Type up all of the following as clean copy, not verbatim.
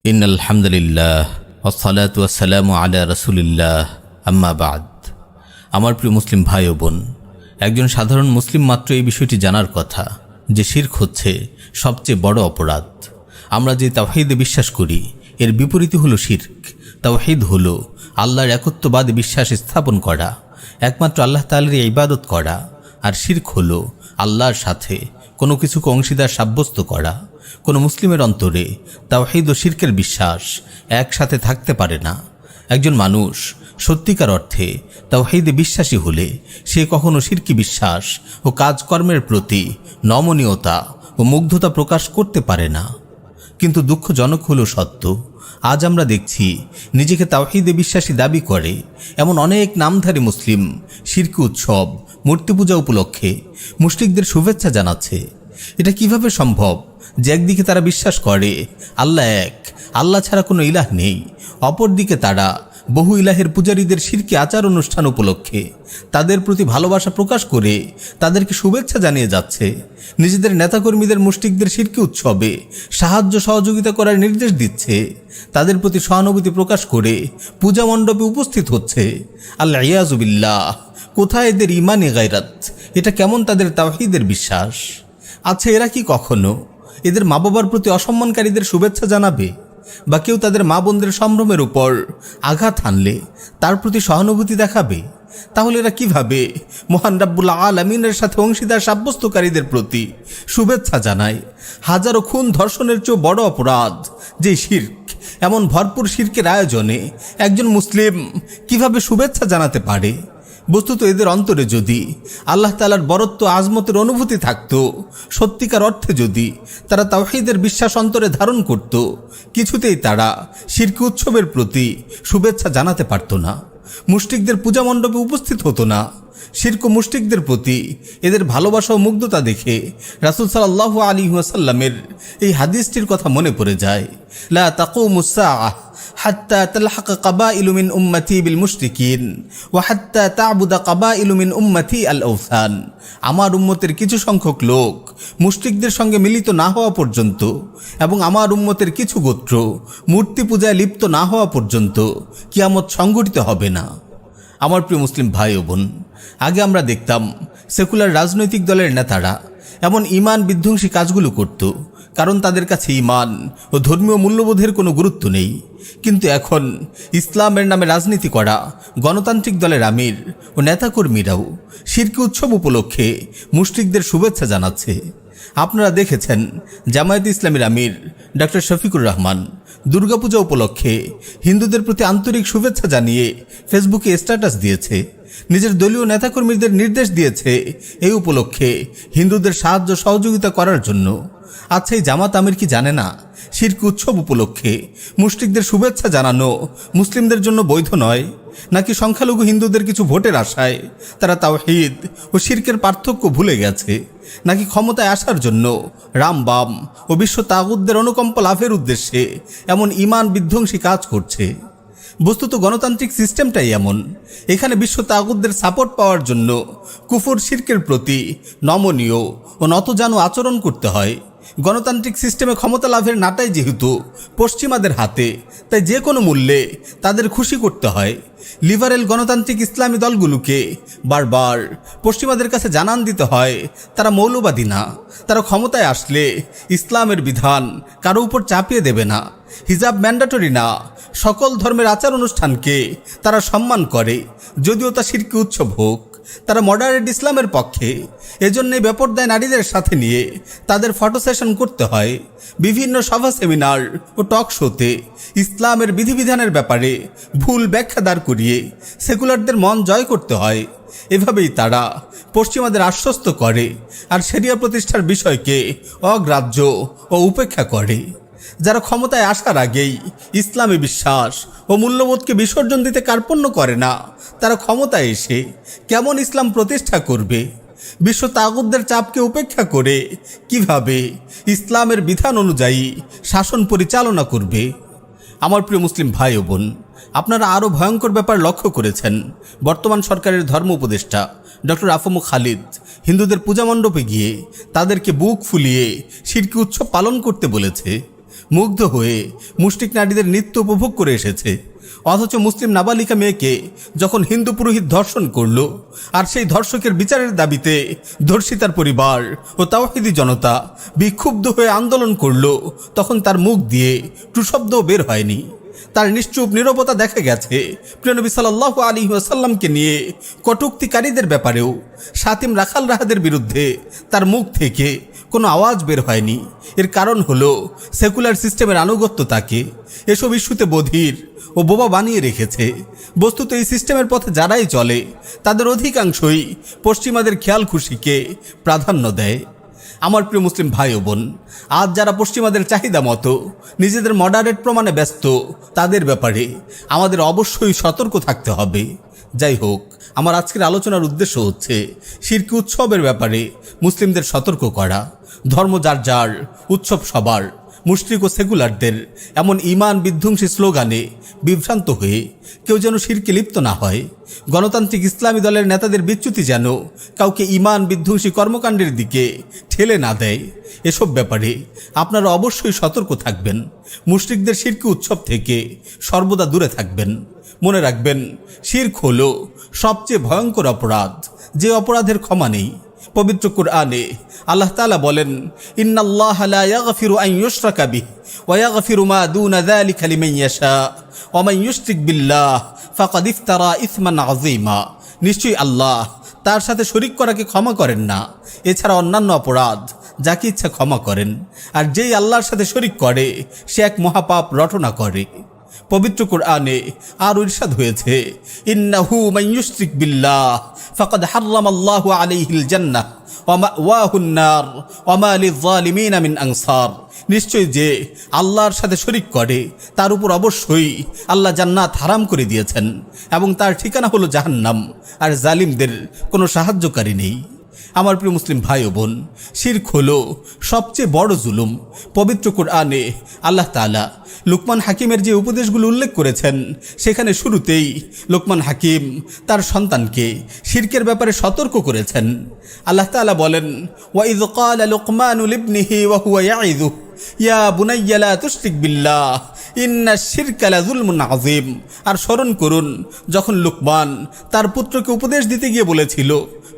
ইন্নাল হামদুলিল্লাহ ওয়াসসালাতু ওয়াসসালামু আলা রাসূলিল্লাহ আম্মা বাদ। আমার প্রিয় মুসলিম ভাই ও বোন, একজন সাধারণ মুসলিম মাত্র এই বিষয়টি জানার কথা যে শিরক হচ্ছে সবচেয়ে বড় অপরাধ। আমরা যে তাওহীদে বিশ্বাস করি এর বিপরীত হলো শিরক। তাওহীদ হলো আল্লাহর একত্ববাদে বিশ্বাস স্থাপন করা, একমাত্র আল্লাহ তাআলার ইবাদত করা, আর শিরক হলো আল্লাহর সাথে কোনো কিছুকে অংশীদার সাব্যস্ত করা। কোনো মুসলিমের অন্তরে তাওহীদ ও শিরকের বিশ্বাস একসাথে থাকতে পারে না। একজন মানুষ সত্যিকার অর্থে তাওহীদে বিশ্বাসী হলে সে কখনো শিরকি বিশ্বাস ও কাজকর্মের প্রতি নমনীয়তা ও মুগ্ধতা প্রকাশ করতে পারে না। কিন্তু দুঃখজনক হলো সত্য, আজ আমরা দেখছি নিজেকে তাওহীদে বিশ্বাসী দাবি করে এমন অনেক নামধারী মুসলিম শিরকি উৎসব, মূর্তি পূজা উপলক্ষে মুশরিকদের শুভেচ্ছা জানাচ্ছে। এটা কিভাবে সম্ভব যে একদিকে তারা বিশ্বাস করে আল্লাহ এক, আল্লাহ ছাড়া কোনো ইলাহ নেই, অপরদিকে তারা বহু ইলাহের পূজারীদের শিরকি আচার অনুষ্ঠান উপলক্ষে তাদের প্রতি ভালোবাসা প্রকাশ করে তাদেরকে শুভেচ্ছা জানিয়ে যাচ্ছে, নিজেদের নেতাকর্মীদের মুশরিকদের শিরকি উৎসবে সাহায্য সহযোগিতা করার নির্দেশ দিচ্ছে, তাদের প্রতি সহানুভূতি প্রকাশ করে পূজা মণ্ডপে উপস্থিত হচ্ছে। আল্লাহ ইয়াযু বিল্লাহ, কোথায় এদের ইমানে গায়রাত? এটা কেমন তাদের তাওহীদের বিশ্বাস? আচ্ছা, এরা কি কখনো এদের মা বাবার প্রতি অসম্মানকারীদের শুভেচ্ছা জানাবে? বা কেউ তাদের মা বোনদের সম্ভ্রমের উপর আঘাত হানলে তার প্রতি সহানুভূতি দেখাবে? তাহলে এরা কিভাবে মহান রাব্বুল আলামিনের সাথে অংশীদার সাব্যস্তকারীদের প্রতি শুভেচ্ছা জানায়? হাজারো খুন ধর্ষণের চেয়ে বড় অপরাধ যে শিরক, এমন ভরপুর শিরকের আয়োজনে একজন মুসলিম কিভাবে শুভেচ্ছা জানাতে পারে? বস্তুত এদের অন্তরে যদি আল্লাহ তাআলার বরত্ব আজমতের অনুভূতি থাকতো, সত্যিকার অর্থে যদি তারা তাওহীদের বিশ্বাস অন্তরে ধারণ করত, কিছুতেই তারা শিরকি উৎসবের প্রতি শুভেচ্ছা জানাতে পারত না, মুশরিকদের পূজা মণ্ডপে উপস্থিত হতো না। শিরক ও মুশরিকদের প্রতি এদের ভালোবাসা ও মুগ্ধতা দেখে রাসূল সাল্লাল্লাহু আলাইহি ওয়াসাল্লামের এই হাদিসটির কথা মনে পড়ে যায়, লা তাকুমুস সাআহ হাত্তা তালহাক কাবাইলু মিন উম্মতি বিল মুশরিকিন ওয়া হাত্তা তা'বুদা কাবাইলু মিন উম্মতি আল আওসান। আমার উম্মতের কিছু সংখ্যক লোক মুশরিকদের সঙ্গে মিলিত না হওয়া পর্যন্ত এবং আমার উম্মতের কিছু গোত্র মূর্তি পূজায় লিপ্ত না হওয়া পর্যন্ত কিয়ামত সংঘটিত হবে না। আমার প্রিয় মুসলিম ভাই ও বোন, আগে আমরা দেখতাম সেকুলার রাজনৈতিক দলের নেতারা এমন ঈমান বিধ্বংসী কাজগুলো করত কারণ তাদের কাছে ঈমান ও ধর্মীয় মূল্যবোধের কোনো গুরুত্ব নেই। কিন্তু এখন ইসলামের নামে রাজনীতি করা গণতান্ত্রিক দলের আমির ও নেতাকর্মীরাও শিরকি উৎসব উপলক্ষে মুশরিকদের শুভেচ্ছা জানাচ্ছে। আপনারা দেখেছেন জামায়াতে ইসলামীর আমির ডক্টর শফিকুর রহমান দুর্গাপূজা উপলক্ষে হিন্দুদের প্রতি আন্তরিক শুভেচ্ছা জানিয়ে ফেসবুকে স্ট্যাটাস দিয়েছে, নিজের দলীয় নেতাকর্মীদের নির্দেশ দিয়েছে এই উপলক্ষে হিন্দুদের সাহায্য সহযোগিতা করার জন্য। আচ্ছা, এই জামাত আমির কি জানে না শিরকি উৎসব উপলক্ষে মুশরিকদের শুভেচ্ছা জানানো মুসলিমদের জন্য বৈধ নয়? নাকি সংখ্যালঘু হিন্দুদের কিছু ভোটের আশায় তারা তাওহীদ ও শিরকের পার্থক্য ভুলে গেছে? নাকি ক্ষমতায় আসার জন্য রামবাম ও বিশ্ব তাগুতদের অনুকম্প লাভের উদ্দেশ্যে এমন ঈমান বিধ্বংসী কাজ করছে? বস্তুত গণতান্ত্রিক সিস্টেমটাই এমন, এখানে বিশ্ব তাগুতদের সাপোর্ট পাওয়ার জন্য কুফর শিরকের প্রতি নমনীয় ও নতজানু আচরণ করতে হয়। গণতান্ত্রিক সিস্টেমে ক্ষমতা লাভের নাটাই যেহেতু পশ্চিমাদের হাতে, তাই যে কোনো মূল্যে তাদের খুশি করতে হয়। লিবারেল গণতান্ত্রিক ইসলামী দলগুলোকে বারবার পশ্চিমাদের কাছে জানান দিতে হয় তারা মৌলবাদী না, তারা ক্ষমতায় আসলে ইসলামের বিধান কারো উপর চাপিয়ে দেবে না, হিজাব ম্যান্ডেটরি না, সকল ধর্মের আচার অনুষ্ঠানকে তারা সম্মান করে, যদিও তা শিরকি উৎসব হোক। তারা মডারেট ইসলামের পক্ষে, এজন্য বেপরদায় নারীদের সাথে নিয়ে তাদের ফটো সেশন করতে হয়। বিভিন্ন সভা, সেমিনার ও টক শোতে ইসলামের বিধিবিধানের ব্যাপারে ভুল ব্যাখ্যা দাঁড় করিয়ে সেকুলারদের মন জয় করতে হয়। এভাবেই তারা পশ্চিমাদের আশ্বস্ত করে আর শরিয়া প্রতিষ্ঠার বিষয়কে অগ্রাহ্য ও উপেক্ষা করে। যারা ক্ষমতায় আসার আগেই ইসলামী বিশ্বাস ও মূল্যবোধকে বিসর্জন দিতে কার্পণ্য করে না, তারা ক্ষমতায় এসে কেমন ইসলাম প্রতিষ্ঠা করবে? বিশ্ব তাগুতদের চাপকে উপেক্ষা করে কিভাবে ইসলামের বিধান অনুযায়ী শাসন পরিচালনা করবে? আমার প্রিয় মুসলিম ভাই ও বোন, আপনারা আরও ভয়ঙ্কর ব্যাপার লক্ষ্য করেছেন। বর্তমান সরকারের ধর্ম উপদেষ্টা ডক্টর আফম খালিদ হিন্দুদের পূজা মণ্ডপে গিয়ে তাদেরকে বুক ফুলিয়ে শিরকি উৎসব পালন করতে বলেছে। মুগ্ধ হয়ে মুশরিক নারীদের নৃত্য উপভোগ করে এসেছে। অথচ মুসলিম নাবালিকা মেয়েকে যখন হিন্দু পুরোহিত ধর্ষণ করল, আর সেই ধর্ষকের বিচারের দাবিতে ধর্ষিতার পরিবার ও তাওহীদি জনতা বিক্ষুব্ধ হয়ে আন্দোলন করল, তখন তার মুখ দিয়ে টুশব্দও বের হয়নি। তার নিশ্চুপ নীরবতা দেখা গেছে প্রিয়নবী সাল্লাল্লাহু আলাইহি ওয়াসাল্লামকে নিয়ে কটূক্তিকারীদের ব্যাপারেও শাতিম রাখাল রাহাদের বিরুদ্ধে তার মুখ থেকে কোনো আওয়াজ বের হয়নি। এর কারণ হলো সেকুলার সিস্টেমের আনুগত্য তাকে এসব ইস্যুতে বধির ও বোবা বানিয়ে রেখেছে। বস্তুত এই সিস্টেমের পথে যারাই চলে তাদের অধিকাংশই পশ্চিমাদের খেয়াল খুশিকে প্রাধান্য দেয়। আমার প্রিয় মুসলিম ভাই ও বোন, আজ যারা পশ্চিমাদের চাহিদা মতো নিজেদের মডারেট প্রমাণে ব্যস্ত, তাদের ব্যাপারে আমাদের অবশ্যই সতর্ক থাকতে হবে। যাই হোক, আমার আজকের আলোচনার উদ্দেশ্য হচ্ছে শিরকি উৎসবের ব্যাপারে মুসলিমদের সতর্ক করা। ধর্ম যার যার, উৎসব সবার। মুশরিক ও সেকুলারদের এমন ঈমান বিধ্বংসী স্লোগানে বিভ্রান্ত হয়ে কেউ যেন শিরকে লিপ্ত না হয়। গণতান্ত্রিক ইসলামী দলের নেতাদের বিচ্যুতি যেন কাউকে ঈমান বিধ্বংসী কর্মকাণ্ডের দিকে ঠেলে না দেয়। এসব ব্যাপারে আপনারা অবশ্যই সতর্ক থাকবেন। মুশরিকদের শিরকি উৎসব থেকে সর্বদা দূরে থাকবেন। মনে রাখবেন, শিরক হলো সবচেয়ে ভয়ঙ্কর অপরাধ, যে অপরাধের ক্ষমা নেই। পবিত্র কুরআনে আল্লাহ তাআলা বলেন, ইন্নাল্লাহা লা ইয়াগফিরু আন ইউশরাকা বিহি ওয়া ইয়াগফিরু মা দুনা যালিকা লিমান ইয়াশা ওয়া মান ইউশরিক বিল্লাহ ফাকাদ ইফতারা ইসমান আযীমা। নিশ্চয়ই আল্লাহ তার সাথে শরীক করাকে ক্ষমা করেন না, এছাড়া অন্যান্য অপরাধ যাকে ইচ্ছা ক্ষমা করেন। আর যেই আল্লাহর সাথে শরীক করে সে এক মহাপাপ রটনা করে। পবিত্র কুরআনে আর ইরশাদ হয়েছে, ইন্নাহু মান ইউশরিক বিল্লাহ ফাকাদ হারামাল্লাহু আলাইহিল জান্নাহ ওয়া মাওয়াহুন নার ওয়া মা লিয-যালিমিনা মিন আনসার। নিশ্চয় যে আল্লাহর সাথে শরীক করে তার উপর অবশ্যই আল্লাহ জান্নাত হারাম করে দিয়েছেন এবং তার ঠিকানা হলো জাহান্নাম, আর জালিমদের কোনো সাহায্যকারী নেই। আমার প্রিয় মুসলিম ভাই ও বোন, শিরক হলো সবচেয়ে বড় জুলুম। পবিত্র কুরআনে আল্লাহ তাআলা লুকমান হাকিমের যে উপদেশগুলো উল্লেখ করেছেন, সেখানে শুরুতেই লুকমান হাকিম তার সন্তানকে শিরকের ব্যাপারে সতর্ক করেছেন। আল্লাহ তাআলা বলেন, ওয়া ইয ক্বালা লুকমানু লিবনিহি ওয়া হুয়া ইয়াইযুহু ইয়া বুনাইয়া লা তুশরিক বিল্লাহ ইন্নাশ শিরকা লাযুলমুন আযীম। আর স্মরণ করুন যখন লুকমান তার পুত্রকে উপদেশ দিতে গিয়ে বলেছিল,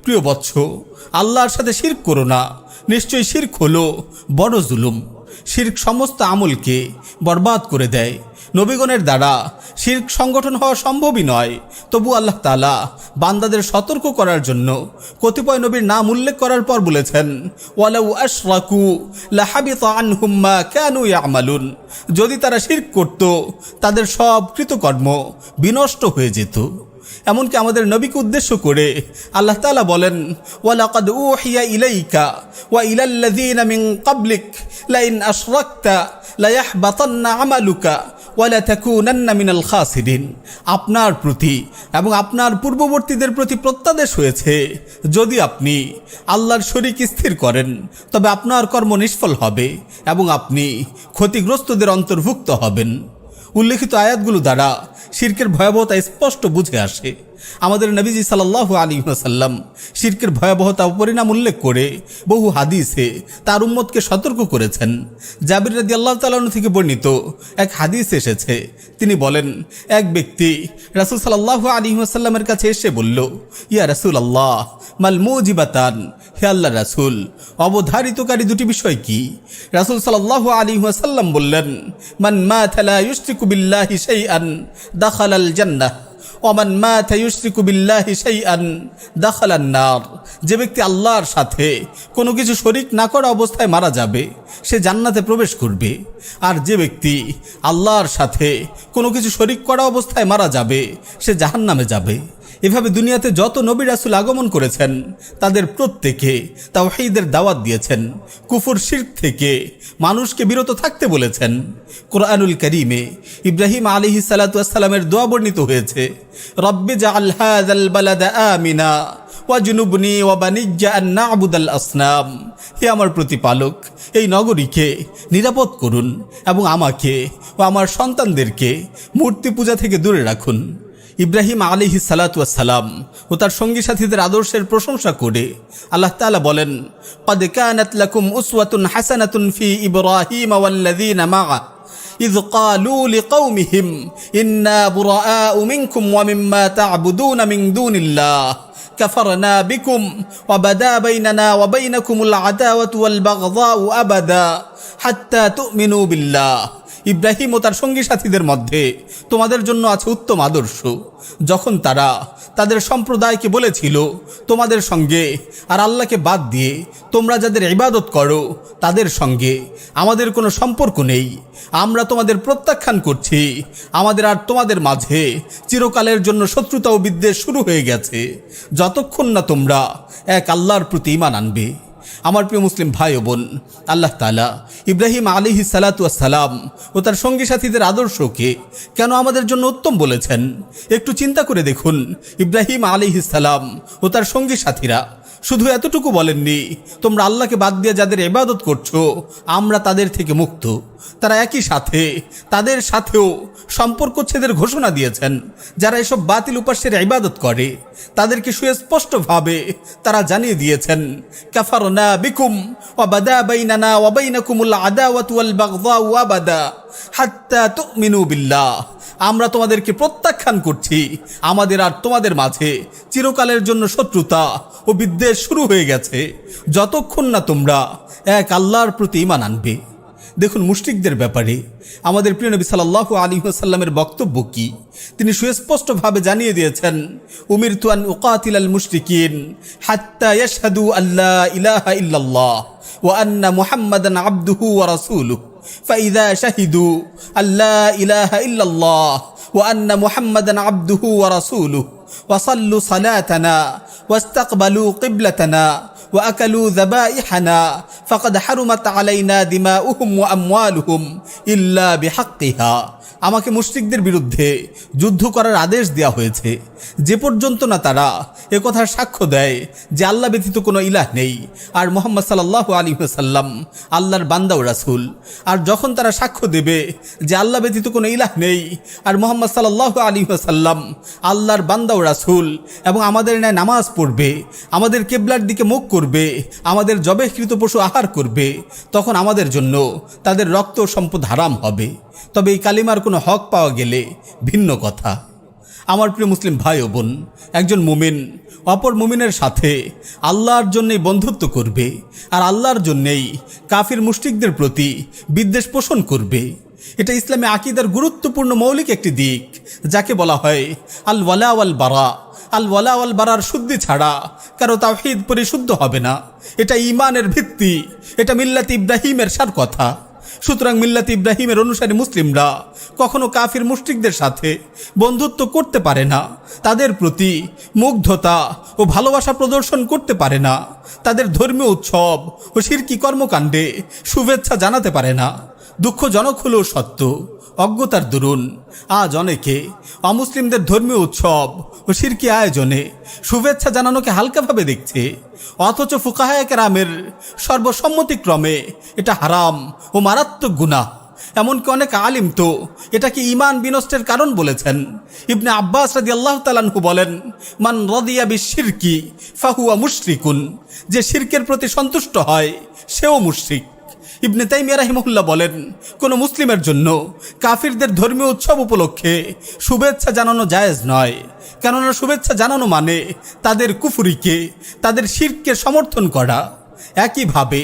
প্রিয় বৎস, আল্লাহর সাথে শিরক করো না, নিশ্চয়ই শিরক হলো বড় জুলুম। শিরক সমস্ত আমলকে বরবাদ করে দেয়। নবীগণের দ্বারা শিরক সংগঠন হওয়া সম্ভবই নয়, তবু আল্লাহ তাআলা বান্দাদের সতর্ক করার জন্য কতিপয় নবীর নাম উল্লেখ করার পর বলেছেন, ওয়ালাউ আশরাকু লাহাবিতা আনহুম মা কানু ইয়ামালুন। যদি তারা শিরক করত তাদের সব কৃতকর্ম বিনষ্ট হয়ে যেত। এমনকি আমাদের নবীকে উদ্দেশ্য করে আল্লাহ তাআলা বলেন, ওয়ালাকাদ উহিয়া ইলাইকা ওয়া ইলাল্লাযীনা মিন ক্বাবলিক লাইন আশরাকতা লায়াহবাতান্না আমালুকা ওয়া লাতাকুনান্না মিনাল খাসিরিন। আপনার প্রতি এবং আপনার পূর্ববর্তীদের প্রতি প্রত্যাদেশ হয়েছে, যদি আপনি আল্লাহর শরীক স্থির করেন তবে আপনার কর্ম নিষ্ফল হবে এবং আপনি ক্ষতিগ্রস্তদের অন্তর্ভুক্ত হবেন। উল্লেখিত আয়াতগুলো দ্বারা শিরকের ভয়াবহতা স্পষ্ট বুঝে আসে। আমাদের নবীজি সাল্লাল্লাহু আলাইহি ওয়াসাল্লাম শিরকের ভয়াবহতা ও পরিণাম উল্লেখ করে বহু হাদিসে তার উম্মতকে সতর্ক করেছেন। জাবির রাদিয়াল্লাহু তাআলা আনহু থেকে বর্ণিত এক হাদিস এসেছে, তিনি বলেন, এক ব্যক্তি রাসূল সাল্লাল্লাহু আলাইহি ওয়াসাল্লামের কাছে এসে বলল, ইয়া রাসূলুল্লাহ, মাল মুজিবাতান, হে আল্লাহর রাসূল, অবধারিতকারী দুটি বিষয় কি? রাসূল সাল্লাল্লাহু আলাইহি ওয়াসাল্লাম বললেন, মান মাতা লা ইউশরিকু বিল্লাহি শাইআন দাখালাল জান্নাহ ওয়া মান মাতা ইউশরিকু বিল্লাহি শাইআন দাখালান নার। যে ব্যক্তি আল্লাহর সাথে কোনো কিছু শরীক না করা অবস্থায় মারা যাবে সে জান্নাতে প্রবেশ করবে, আর যে ব্যক্তি আল্লাহর সাথে কোনো কিছু শরীক করা অবস্থায় মারা যাবে সে জাহান্নামে যাবে। এভাবে দুনিয়াতে যত নবী রাসূল আগমন করেছেন তাদের প্রত্যেকে তাওহীদের দাওয়াত দিয়েছেন, কুফর শিরক থেকে মানুষকে বিরত থাকতে বলেছেন। কুরআনুল কারীমে ইব্রাহিম আলাইহিস সালাতু ওয়াস সালামের দোয়া বর্ণিত হয়েছে, রব্বি জাআল হাযাল বালাদা আমিনা ওয়াজনুবনি ওয়া বানিয়্যা আন না'বুদাল আসনাম। হে আমার প্রতিপালক, এই নগরীকে নিরাপদ করুন এবং আমাকে ও আমার সন্তানদেরকে মূর্তি পূজা থেকে দূরে রাখুন। ইব্রাহিম আলাইহিস সালাতু ওয়াস সালাম ও তার সঙ্গী সাথীদের আদর্শের প্রশংসা করে আল্লাহ তাআলা বলেন, ক্বাদ কানাত লাকুম উসওয়াতুন হাসানাতুন ফি ইব্রাহিম ওয়াল্লাযীনা মা'আ إذ قالوا لقومهم إنا براء منكم ومما تعبدون من دون الله كفرنا بكم وبدا بيننا وبينكم العداوة والبغضاء أبدا حتى تؤمنوا بالله। ইব্রাহিম ও তার সঙ্গী সাথীদের মধ্যে তোমাদের জন্য আছে উত্তম আদর্শ, যখন তারা তাদের সম্প্রদায়কে বলেছিল, তোমাদের সঙ্গে আর আল্লাহকে বাদ দিয়ে তোমরা যাদের ইবাদত করো তাদের সঙ্গে আমাদের কোনো সম্পর্ক নেই, আমরা তোমাদের প্রত্যাখ্যান করছি, আমাদের আর তোমাদের মাঝে চিরকালের জন্য শত্রুতা ও বিদ্বেষ শুরু হয়ে গেছে যতক্ষণ না তোমরা এক আল্লাহর প্রতি ঈমান আনবে। আমার প্রিয় মুসলিম ভাই ও বোন, আল্লাহ তাআলা ইব্রাহিম আলাইহিস সালাতু ওয়াস সালাম ও তার সঙ্গী সাথীদের আদর্শকে কেন আমাদের জন্য উত্তম বলেছেন একটু চিন্তা করে দেখুন। ইব্রাহিম আলাইহিস সালাম ও তার সঙ্গী সাথীরা শুধু এতটুকু বলেননি, তোমরা আল্লাহকে বাদ দিয়ে যাদের ইবাদত করছো আমরা তাদের থেকে মুক্ত। তারা একই সাথে তাদের সাথেও সম্পর্কচ্ছেদের ঘোষণা দিয়েছেন। যারা এসব বাতিল উপাস্যের ইবাদত করে তাদেরকে সুস্পষ্টভাবে তারা জানিয়ে দিয়েছেন, কাফারনা বিকুম ওয়া বাদা বাইনানা ওয়া বাইনাকুমুল আদাওয়াতু ওয়াল বাগদাউ আবাদা হাত্তা তুমিনু বিল্লাহ। আমরা তোমাদেরকে প্রত্যাখ্যান করছি, আমাদের আর তোমাদের মাঝে চিরকালের জন্য শত্রুতা ও বিদ্বেষ শুরু হয়ে গেছে যতক্ষণ না তোমরা এক আল্লাহর প্রতি ঈমান আনবে। দেখুন মুশরিকদের ব্যাপারে আমাদের প্রিয় নবী সাল্লাল্লাহু আলাইহি ওয়াসাল্লামের বক্তব্য কি, তিনি সুস্পষ্টভাবে জানিয়ে দিয়েছেন, উমিরতু আন উকাতিলাল মুশরিকিন হাত্তা ইয়াশহাদু আল্লা ইলাহা ইল্লাল্লাহ ওয়া আন্না মুহাম্মাদান আবদুহু ওয়া রাসূলুহু ফাইযা শাহিদু আল্লা ইলাহা ইল্লাল্লাহ ওয়া আন্না মুহাম্মাদান আবদুহু ওয়া রাসূলুহু ওয়া সাল্লু সালাতানা ওয়াস্তাকবালু কিবলাতানা وأكلوا ذبائحنا فقد حرمت علينا دماؤهم وأموالهم إلا بحقها। আমাকে মুশরিকদের বিরুদ্ধে যুদ্ধ করার আদেশ দেওয়া হয়েছে যে পর্যন্ত না তারা একথার সাক্ষ্য দেয় যে আল্লাহ ব্যতীত কোনো ইলাহ নেই আর মুহাম্মদ সাল্লাল্লাহু আলাইহি ওয়াসাল্লাম আল্লাহর বান্দা ও রাসূল। আর যখন তারা সাক্ষ্য দেবে যে আল্লাহ ব্যতীত কোনো ইলাহ নেই আর মুহাম্মদ সাল্লাল্লাহু আলাইহি ওয়াসাল্লাম আল্লাহর বান্দা ও রাসূল এবং আমাদের ন্যায় নামাজ পড়বে, আমাদের কিবলার দিকে মুখ করবে, আমাদের জবেহকৃত পশু আহার করবে, তখন আমাদের জন্য তাদের রক্ত ও সম্পদ হারাম হবে। তবে এই কালিমার কোনো হক পাওয়া গেলে ভিন্ন কথা। আমার প্রিয় মুসলিম ভাই ও বোন, একজন মুমিন অপর মুমিনের সাথে আল্লাহর জন্যই বন্ধুত্ব করবে আর আল্লাহর জন্যই কাফির মুশরিকদের প্রতি বিদ্বেষ পোষণ করবে। এটা ইসলামে আকীদার গুরুত্বপূর্ণ মৌলিক একটি দিক, যাকে বলা হয় আল ওয়ালা ওয়াল বারা। আল ওয়ালা ওয়াল বারার শুদ্ধি ছাড়া কারো তাওহীদ পরিশুদ্ধ হবে না। এটা ঈমানের ভিত্তি, এটা মিল্লাত ইব্রাহিমের সার কথা। সুতরাং মিল্লাত ইব্রাহিমের অনুসারী মুসলিমরা কখনো কাফির মুশরিকদের সাথে বন্ধুত্ব করতে পারে না, তাদের প্রতি মুগ্ধতা ও ভালোবাসা প্রদর্শন করতে পারে না, তাদের ধর্মীয় উৎসব ও শিরকি কর্মকাণ্ডে শুভেচ্ছা জানাতে পারে না। দুঃখজনক হলেও সত্য, অজ্ঞতার দরুন আজ অনেকে অমুসলিমদের ধর্মীয় উৎসব ও শিরকি আয়োজনে শুভেচ্ছা জানানোকে হালকাভাবে দেখছে, অথচ ফুকাহায়ে কেরামের সর্বসম্মতিক্রমে এটা হারাম ও মারাত্মক গুনাহ। এমনকি অনেক আলিম তো এটাকে ঈমান বিনষ্টের কারণ বলেছেন। ইবনে আব্বাস রাদিয়াল্লাহু তাআলা আনহু বলেন, মান রাদিয়া বিশিরকি ফাহুয়া মুশরিকুন, যে শিরকের প্রতি সন্তুষ্ট হয় সেও মুশরিক। ইবনে তাইমিয়া রাহিমাহুল্লাহ বলেন, কোনো মুসলিমের জন্য কাফিরদের ধর্মীয় উৎসব উপলক্ষে শুভেচ্ছা জানানো জায়েজ নয়, কেননা শুভেচ্ছা জানানো মানে তাদের কুফরিকে, তাদের শিরককে সমর্থন করা। একইভাবে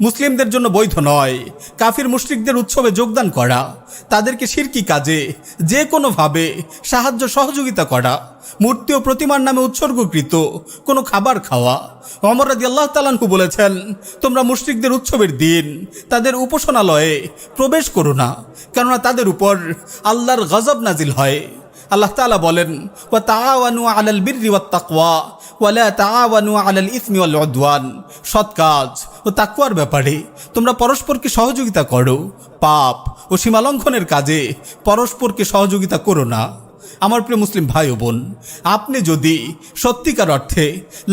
মুসলিমদের জন্য বৈধ নয় কাফির মুশরিকদের উৎসবে যোগদান করা, তাদেরকে শিরকি কাজে যে কোনোভাবে সাহায্য সহযোগিতা করা, মূর্তি ও প্রতিমার নামে উৎসর্গকৃত কোনো খাবার খাওয়া। ওমর রাদিয়াল্লাহু তাআলা আনহু বলেছেন, তোমরা মুশরিকদের উৎসবের দিন তাদের উপাসনালয়ে প্রবেশ করো না, কেননা তাদের উপর আল্লাহর গজব নাজিল হয়। আল্লাহ তাআলা বলেন, ওয়া তাআওয়ানু আলাল বিররি ওয়াত তাকওয়া ওয়া লা তাআওয়ানু আলাল ইসমি ওয়াল উদওয়ান। সৎ কাজ ও তাকওয়ার ব্যাপারে তোমরা পরস্পরকে সহযোগিতা করো, পাপ ও সীমালঙ্ঘনের কাজে পরস্পরকে সহযোগিতা করো না। আমার প্রিয় মুসলিম ভাই ও বোন, আপনি যদি সত্যিকার অর্থে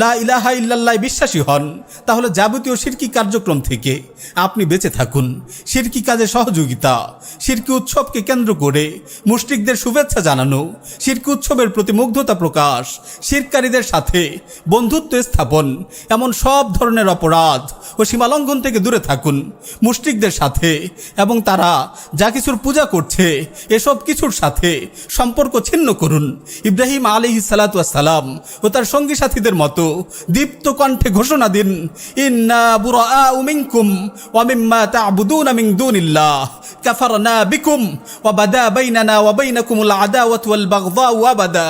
লা ইলাহা ইল্লাল্লাহ বিশ্বাসী হন, তাহলে যাবতীয় শিরকি কার্যক্রম থেকে আপনি বেঁচে থাকুন। শিরকি কাজে সহযোগিতা, শিরকি উৎসবকে কেন্দ্র করে মুশরিকদের শুভেচ্ছা জানানো, শিরকি উৎসবের প্রতি মুগ্ধতা প্রকাশ, শিরকারীদের সাথে বন্ধুত্ব স্থাপন, এমন সব ধরনের অপরাধ ও সীমালঙ্ঘন থেকে দূরে থাকুন। মুশরিকদের সাথে এবং তারা যা কিছুর পূজা করছে এসব কিছুর সাথে সম্পর্ক ছিন্ন করুন। ইব্রাহিম আলাইহিস সালাতু ওয়াস সালাম ও তার সঙ্গী সাথীদের মতো দীপ্ত কণ্ঠে ঘোষণা দিন, ইন্না বুরাআউ মিনকুম ওয়া মিম্মা তা'বুদুনা মিন দুনিল্লাহ কাফারনা বিকুম ওয়া বাদা বাইনানা ওয়া বাইনাকুমুল আদাওয়াতু ওয়াল বাগদাউ আবাদা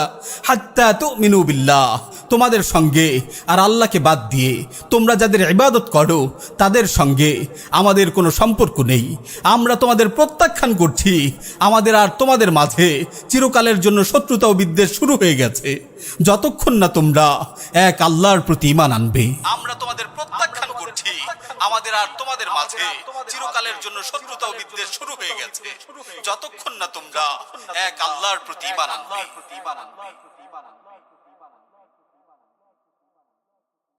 হাত্তা তু'মিনু বিল্লাহ। তোমাদের সঙ্গে আর আল্লাহকে বাদ দিয়ে তোমরা যাদের ইবাদত করো তাদের সঙ্গে আমাদের কোনো সম্পর্ক নেই। আমরা তোমাদের প্রত্যাখ্যান করছি। আমাদের আর তোমাদের মাঝে চিরকালের জন্য শত্রুতা ও বিদ্বেষ শুরু হয়ে গেছে, যতক্ষণ না তোমরা এক আল্লাহর প্রতি ঈমান আনবে। আমরা তোমাদের প্রত্যাখ্যান করছি। আমাদের আর তোমাদের মাঝে চিরকালের জন্য শত্রুতা ও বিদ্বেষ শুরু হয়ে গেছে, যতক্ষণ না তোমরা এক আল্লাহর প্রতি ঈমান আনবে।